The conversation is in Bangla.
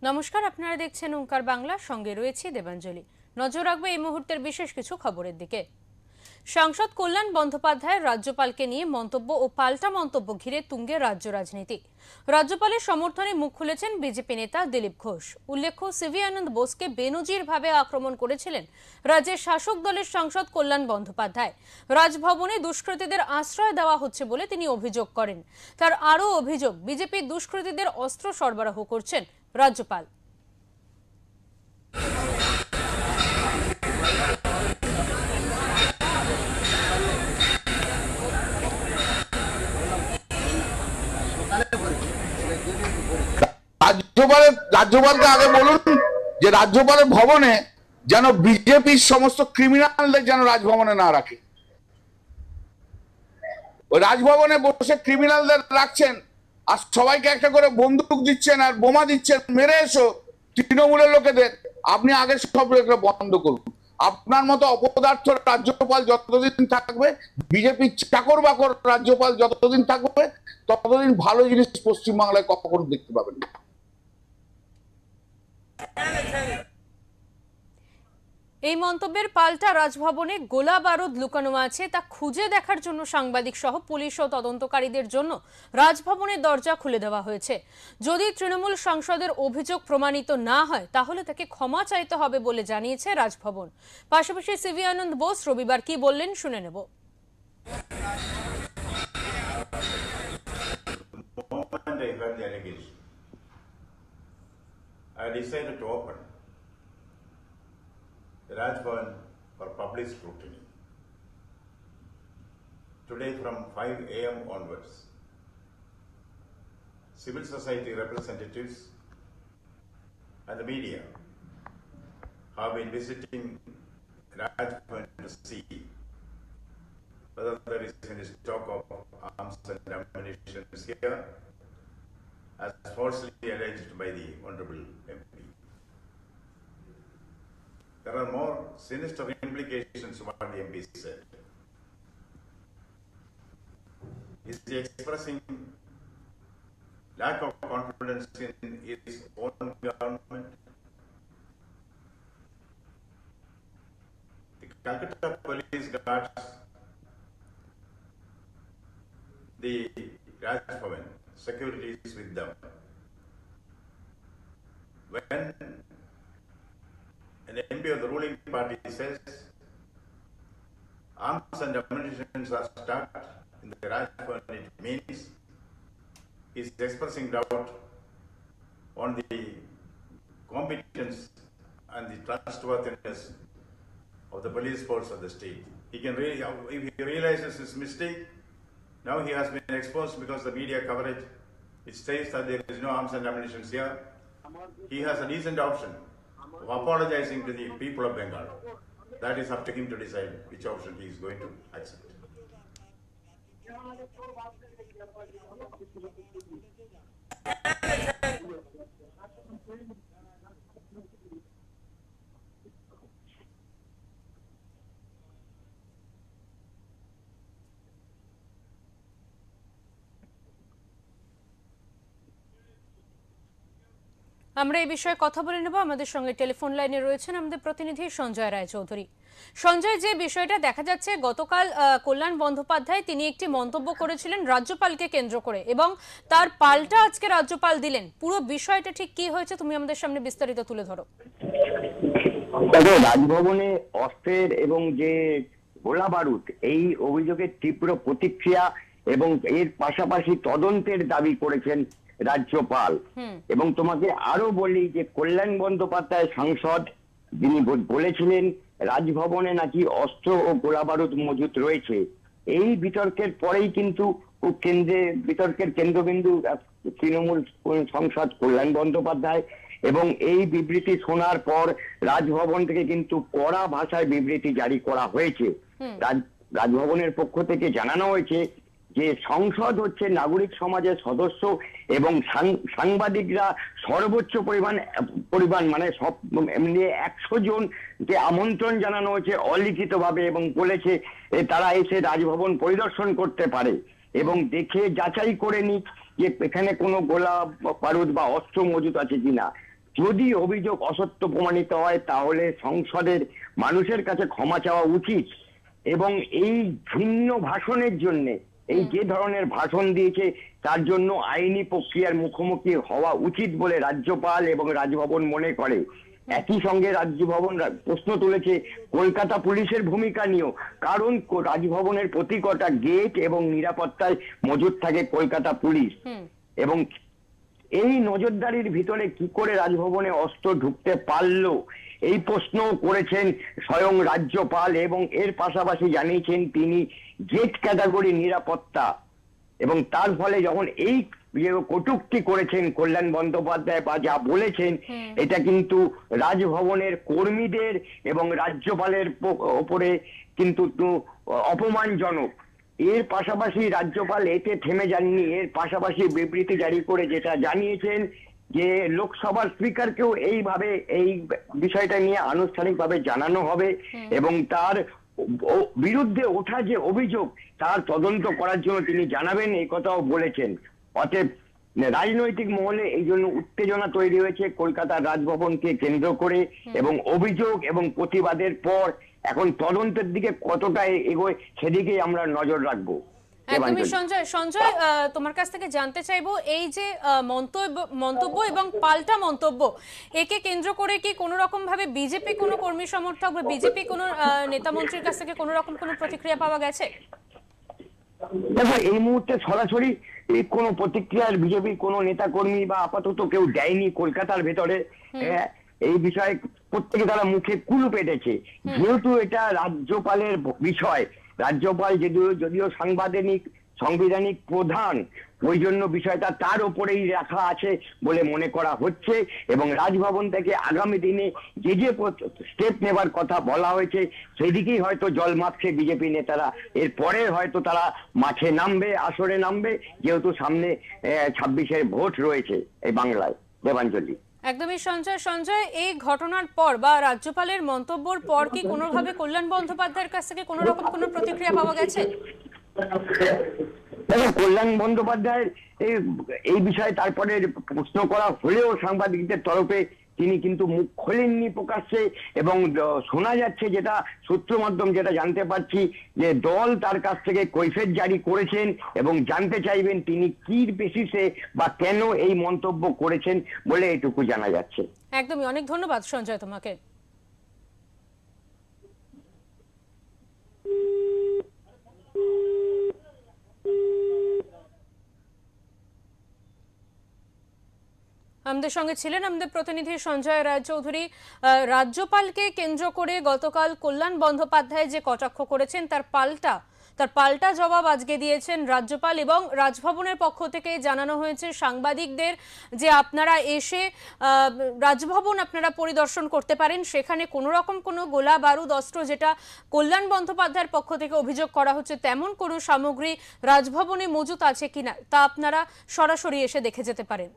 নমস্কার, আপনারা দেখছেন ওঙ্কার বাংলা, সঙ্গে রয়েছে দেবাঞ্জলি। নজর রাখবে এই মুহূর্তের বিশেষ কিছু খবরের দিকে। সাংসদ কল্যাণ বন্দ্যোপাধ্যায়ের রাজ্যপালকে নিয়ে মন্তব্য ও পাল্টা মন্তব্য ঘিরে তুঙ্গে রাজ্য রাজনীতি। রাজ্যপালের সমর্থনে মুখ খুলেছেন বিজেপি নেতা দিলীপ ঘোষ। উল্লেখ্য, সিভি আনন্দ বোসকে বেনজিরভাবে আক্রমণ করেছিলেন রাজ্যের শাসক দলের সাংসদ কল্যাণ বন্দ্যোপাধ্যায়। রাজভবনে দুষ্কৃতীদের আশ্রয় দেওয়া হচ্ছে বলে তিনি অভিযোগ করেন। তার আরও অভিযোগ, বিজেপি দুষ্কৃতীদের অস্ত্র সরবরাহ করছেন রাজ্যপাল। রাজ্যপালকে আগে বলুন যে রাজ্যপালের ভবনে যেন বিজেপির সমস্ত ক্রিমিনালদের যেন রাজভবনে না রাখে। ওই রাজভবনে বসে ক্রিমিনালদের রাখছেন আর সবাইকে একটা করে বন্দুক দিচ্ছেন আর বোমা দিচ্ছেন, মেরে এসো তৃণমূলের লোকেদের। আপনি আগে সব বন্ধ করুন। আপনার মতো অপদার্থ রাজ্যপাল যতদিন থাকবে, বিজেপির চাকর বাকর রাজ্যপাল যতদিন থাকবে, ততদিন ভালো জিনিস পশ্চিমবাংলায় কখনো দেখতে পাবেন না। এই মন্তব্যের পাল্টা রাজভবনে গোলা বারুদ লুকানো আছে তা খুঁজে দেখার জন্য সাংবাদিক সহ পুলিশ ও তদন্তকারীদের জন্য রাজভবনের দরজা খুলে দেওয়া হয়েছে। যদি তৃণমূল সাংসদের অভিযোগ প্রমাণিত না হয় তাহলে তাকে ক্ষমা চাইতে হবে বলে জানিয়েছে রাজভবন। পাশাপাশি সিভি আনন্দ বোস রবিবার কি বললেন শুনে নেব। I decided to open the Raj Bhavan for public scrutiny. Today from 5 a.m. onwards, civil society representatives and the media have been visiting Raj Bhavan to see whether there is any stock of arms and ammunition here, as falsely alleged by the Honorable MP. There are more sinister implications of what the MP said. Is he expressing lack of confidence in his own government? The Calcutta police guards the Raj Bhavan, security is with them. When an MP of the ruling party says arms and ammunition are stuck in the Raj Bhavan, it means he is expressing doubt on the competence and the trustworthiness of the police force of the state. He can really, if he realizes his mistake, now he has been exposed because the media coverage, it says that there is no arms and ammunition here. He has a decent option of apologizing to the people of Bengal. That is up to him to decide which option he is going to accept. আমরা এই বিষয়ে কথা বলে নেব। আমাদের সঙ্গে টেলিফোন লাইনে রয়েছেন আমাদের প্রতিনিধি সঞ্জয় রায়চৌধুরী। সঞ্জয়, যে বিষয়টা দেখা যাচ্ছে, গতকাল কল্যাণ বন্দ্যোপাধ্যায় তিনি একটি মন্তব্য করেছিলেন রাজ্যপালকে কেন্দ্র করে এবং তার পাল্টা আজকে রাজ্যপাল দিলেন। পুরো বিষয়টা ঠিক কি হয়েছে তুমি আমাদের সামনে বিস্তারিত তুলে ধরো। রাজভবনে অস্ত্রের এবং যে গোলা বারুদ, এই অভিযোগের তীব্র প্রতিক্রিয়া এবং এর পাশাপাশি তদন্তের দাবি করেছেন রাজ্যপাল। এবং তোমাকে আরো বলি যে কল্যাণ বন্দ্যোপাধ্যায় সাংসদ যিনি বলেছিলেন রাজভবনে নাকি অস্ত্র ও গোলা বারুদ মজুত রয়েছে। এই বিতর্কের পরেই কিন্তু বিতর্কের কেন্দ্রবিন্দু তৃণমূল সাংসদ কল্যাণ বন্দ্যোপাধ্যায়, এবং এই বিবৃতি শোনার পর রাজভবন থেকে কিন্তু কড়া ভাষায় বিবৃতি জারি করা হয়েছে। রাজভবনের পক্ষ থেকে জানানো হয়েছে যে সংসদ হচ্ছে নাগরিক সমাজের সদস্য এবং সাংবাদিকরা সর্বোচ্চ পরিমাণ মানে সব এমনি 100 জন যে আমন্ত্রণ জানানো হয়েছে অলিখিতভাবে, এবং বলেছে তারা এসে রাজভবন পরিদর্শন করতে পারে এবং দেখে যাচাই করে নিক যে এখানে কোনো গোলা বারুদ বা অস্ত্র মজুত আছে কিনা। যদি অভিযোগ অসত্য প্রমাণিত হয় তাহলে সংসদের মানুষের কাছে ক্ষমা চাওয়া উচিত, এবং এই ভিন্ন ভাষণের জন্য, এই যে ধরনের ভাষণ দিয়েছে তার জন্য আইনি প্রক্রিয়ার মুখোমুখি হওয়া উচিত বলে রাজ্যপাল এবং রাজভবন মনে করে। একই সঙ্গে রাজভবন প্রশ্ন তুলেছে কলকাতা পুলিশের ভূমিকা নিয়েও, কারণ রাজভবনের প্রতি কটা গেট এবং নিরাপত্তায় মজুদ থাকে কলকাতা পুলিশ, এবং এই নজরদারির ভিতরে কি করে রাজভবনে অস্ত্র ঢুকতে পারলো এই প্রশ্ন করেছেন স্বয়ং রাজ্যপাল, এবং এর পাশাপাশি জানিয়েছেন তিনি গেট ক্যাটাগরি নিরাপত্তা, এবং তার ফলে যখন এই কটূক্তি করেছেন কল্যাণ বন্দ্যোপাধ্যায় বা যা বলেছেন এটা কিন্তু রাজভবনের কর্মীদের এবং রাজ্যপালের ওপরে কিন্তু অপমানজনক। এর পাশাপাশি রাজ্যপাল এতে থেমে যাননি, এর পাশাপাশি বিবৃতি জারি করে যেটা জানিয়েছেন যে লোকসভার স্পিকারকেও এইভাবে এই বিষয়টা নিয়ে আনুষ্ঠানিকভাবে জানানো হবে, এবং তার বিরুদ্ধে ওঠা যে অভিযোগ তার তদন্ত করার জন্য তিনি জানাবেন, এই কথাও বলেছেন। অতএব রাজনৈতিক মহলে এই জন্য উত্তেজনা তৈরি হয়েছে কলকাতার রাজভবনকে কেন্দ্র করে, এবং অভিযোগ এবং প্রতিবাদের পর এখন তদন্তের দিকে কতটা এগোয় সেদিকেই আমরা নজর রাখবো। একদমই সঞ্জয়, তোমার কাছ থেকে জানতে চাইবো এই যে মন্তব্য এবং পাল্টা মন্তব্য, একে কেন্দ্র করে কি কোনো রকম ভাবে বিজেপি কোনো কর্মী সমর্থক বা বিজেপি কোনো নেতা মন্ত্রীর কাছ থেকে কোনো রকম কোনো প্রতিক্রিয়া পাওয়া গেছে? দেখো, এই মুহূর্তে সরাসরি কোনো প্রতিক্রিয়ার বিজেপি কোনো নেতা কর্মী বা আপাতত কেউ দেয়নি কলকাতার ভেতরে। এই বিষয়ে প্রত্যেকে তারা মুখে কুলু পেটেছে, যেহেতু এটা রাজ্যপালের বিষয়। রাজ্যপাল যদিও সাংবিধানিক প্রধান, ওই জন্য বিষয়টা তার উপরেই রাখা আছে বলে মনে করা হচ্ছে, এবং রাজভবন থেকে আগামী দিনে যে যে স্টেপ নেবার কথা বলা হয়েছে সেদিকেই হয়তো জল মাপছে বিজেপি নেতারা। এরপরে হয়তো তারা মাঠে নামবে, আসরে নামবে, যেহেতু সামনে 26-এর ভোট রয়েছে এই বাংলায়। দেবাঞ্জলি। একদমই সঞ্জয়, এই ঘটনার পর বা রাজ্যপালের মন্তব্যের পর কি কোনোভাবে কল্যাণ বন্দ্যোপাধ্যায়ের কাছ থেকে কোনো রকম কোনো প্রতিক্রিয়া পাওয়া গেছে? দেখো, কল্যাণ বন্দ্যোপাধ্যায়ের এই বিষয়ে তারপরে প্রশ্ন করা হলেও সাংবাদিকদের তরফে তিনি কিন্তু মুখ খোলেননি প্রকাশ্যে, এবং শোনা যাচ্ছে, যেটা সূত্র মাধ্যম যেটা জানতে পারছি, যে দল তার কাছ থেকে কৈফিয়ত জারি করেছেন এবং জানতে চাইবেন তিনি কি বেসিসে বা কেন এই মন্তব্য করেছেন বলে এটুকু জানা যাচ্ছে। একদমই, অনেক ধন্যবাদ সঞ্জয় তোমাকে। আমাদের সঙ্গে ছিলেন আমাদের প্রতিনিধি সঞ্জয় রায়চৌধুরী। রাজ্যপালকে কেন্দ্র করে গতকাল কল্যাণ বন্দ্যোপাধ্যায় যে কটাক্ষ করেছেন তার পাল্টা জবাব আজকে দিয়েছেন রাজ্যপাল, এবং রাজভবনের পক্ষ থেকে জানানো হয়েছে সাংবাদিকদের যে আপনারা এসে রাজভবন আপনারা পরিদর্শন করতে পারেন, সেখানে কোনো রকম কোনো গোলা বারুদ অস্ত্র, যেটা কল্যাণ বন্দ্যোপাধ্যায়ের পক্ষ থেকে অভিযোগ করা হচ্ছে, তেমন কোনো সামগ্রী রাজভবনে মজুত আছে কিনা তা আপনারা সরাসরি এসে দেখে যেতে পারেন।